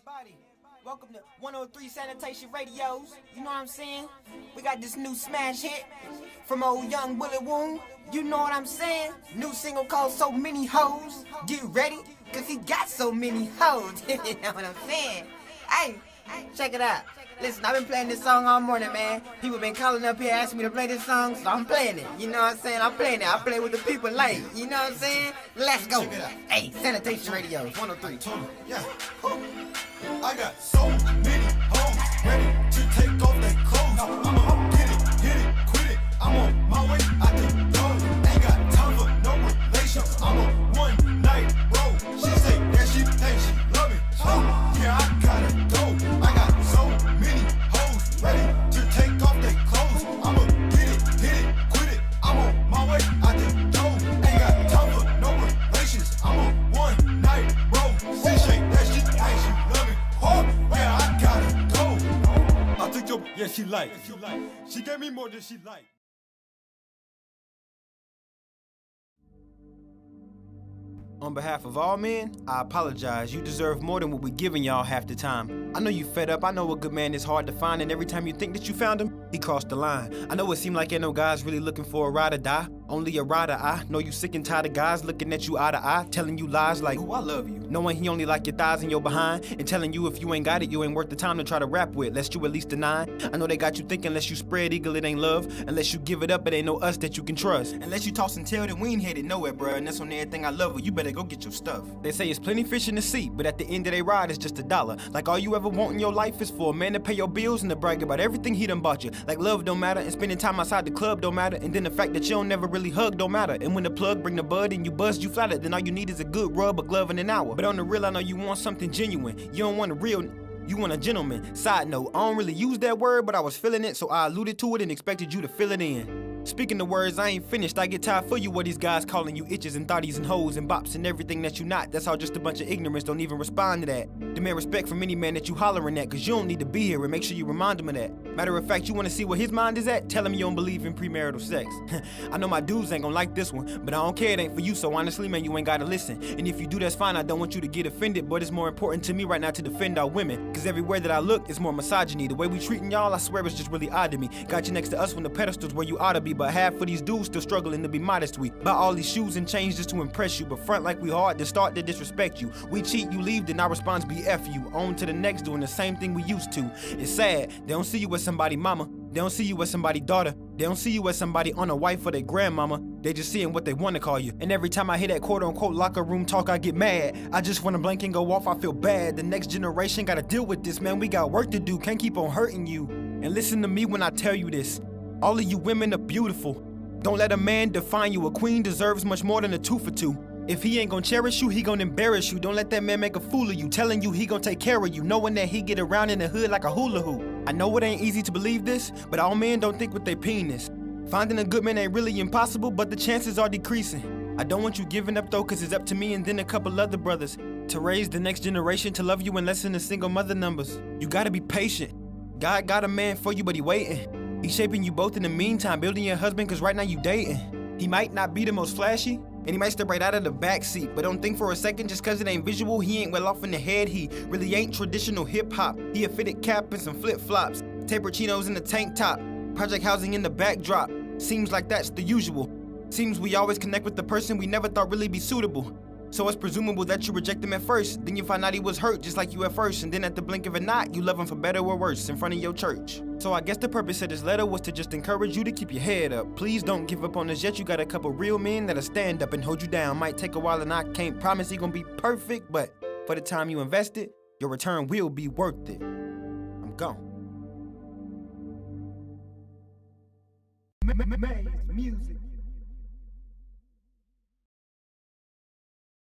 everybody. Welcome to 103 Sanitation Radios. You know what I'm saying? We got this new smash hit from old young Willie Woon. You know what I'm saying? New single called So Many Hoes. Get ready? Cause he got so many hoes. You know what I'm saying? Hey, check it out. Listen, I've been playing this song all morning, man. People been calling up here asking me to play this song, so I'm playing it. You know what I'm saying? I'm playing it. I play with the people late. You know what I'm saying? Let's go. Hey, Sanitation Radios, 103. Yeah. I got so many hoes ready to take off their clothes. I'ma get it, hit it, quit it. I'm on my way out the door. Ain't got time for no relations. I'm a one night roll. She say that she think she love it. Oh, yeah, I gotta go. I got so many hoes ready to take off their clothes. I'ma get it, hit it, quit it. I'm on my way out the door. Ain't got time for no relations. I'm a one night roll. She say that she think she love it. Oh, yeah, I gotta go. I took your, yeah, she like. She gave me more than she liked. On behalf of all men, I apologize. You deserve more than what we're giving y'all half the time. I know you fed up. I know a good man is hard to find, and every time you think that you found him, he crossed the line. I know it seemed like ain't no guys really looking for a ride or die. Only a rider. I know you sick and tired of guys looking at you eye to eye, telling you lies like, ooh, I love you. Knowing he only like your thighs and your behind, and telling you if you ain't got it, you ain't worth the time to try to rap with, lest you at least deny. I know they got you thinking unless you spread eagle, it ain't love. Unless you give it up, it ain't no us that you can trust. Unless you toss and tell, then we ain't headed nowhere, bruh. And that's on everything I love, you better go get your stuff. They say it's plenty fish in the sea, but at the end of their ride, it's just $1. Like all you ever want in your life is for a man to pay your bills and to brag about everything he done bought you. Like love don't matter, and spending time outside the club don't matter, and then the fact that you don't never really hug don't matter. And when the plug bring the bud and you buzz, you flattered, then all you need is a good rub, a glove, in an hour. But on the real, I know you want something genuine. You don't want a real, you want a gentleman. Side note, I don't really use that word, but I was feeling it, so I alluded to it and expected you to fill it in. Speaking the words, I ain't finished. I get tired for you what these guys calling you itches and thotties and hoes and bops and everything that you not. That's all just a bunch of ignorance, don't even respond to that. Demand respect from any man that you hollering at, cause you don't need to be here, and make sure you remind him of that. Matter of fact, you wanna see where his mind is at? Tell him you don't believe in premarital sex. I know my dudes ain't gonna like this one, but I don't care, it ain't for you, so honestly, man, you ain't gotta listen. And if you do, that's fine, I don't want you to get offended, but it's more important to me right now to defend our women. Cause everywhere that I look, it's more misogyny. The way we treating y'all, I swear it's just really odd to me. Got you next to us when the pedestal's where you ought to be, but half of these dudes still struggling to be modest. We buy all these shoes and chains just to impress you, but front like we hard to start to disrespect you. We cheat, you leave, then our response be F you. On to the next, doing the same thing we used to. It's sad, they don't see you as somebody mama. They don't see you as somebody daughter. They don't see you as somebody on a wife or their grandmama. They just seeing what they want to call you. And every time I hear that quote-unquote locker room talk, I get mad. I just want to blink and go off, I feel bad. The next generation gotta deal with this, man. We got work to do, can't keep on hurting you. And listen to me when I tell you this. All of you women are beautiful. Don't let a man define you. A queen deserves much more than a 2 for 2. If he ain't gonna cherish you, he gonna embarrass you. Don't let that man make a fool of you, telling you he gonna take care of you, knowing that he get around in the hood like a hula hoop. I know it ain't easy to believe this, but all men don't think with their penis. Finding a good man ain't really impossible, but the chances are decreasing. I don't want you giving up though, cause it's up to me and then a couple other brothers to raise the next generation to love you and lessen the single mother numbers. You gotta be patient. God got a man for you, but he waiting. He's shaping you both in the meantime, building your husband, cause right now you dating. He might not be the most flashy, and he might step right out of the backseat, but don't think for a second just cause it ain't visual, he ain't well off in the head. He really ain't traditional hip-hop. He a fitted cap and some flip-flops, taper chinos in the tank top, project housing in the backdrop. Seems like that's the usual. Seems we always connect with the person we never thought really be suitable. So it's presumable that you reject him at first, then you find out he was hurt just like you at first, and then at the blink of an eye, you love him for better or worse in front of your church. So I guess the purpose of this letter was to just encourage you to keep your head up. Please don't give up on us yet. You got a couple real men that'll stand up and hold you down. Might take a while and I can't promise he gonna be perfect, but for the time you invested, your return will be worth it. I'm gone. Music.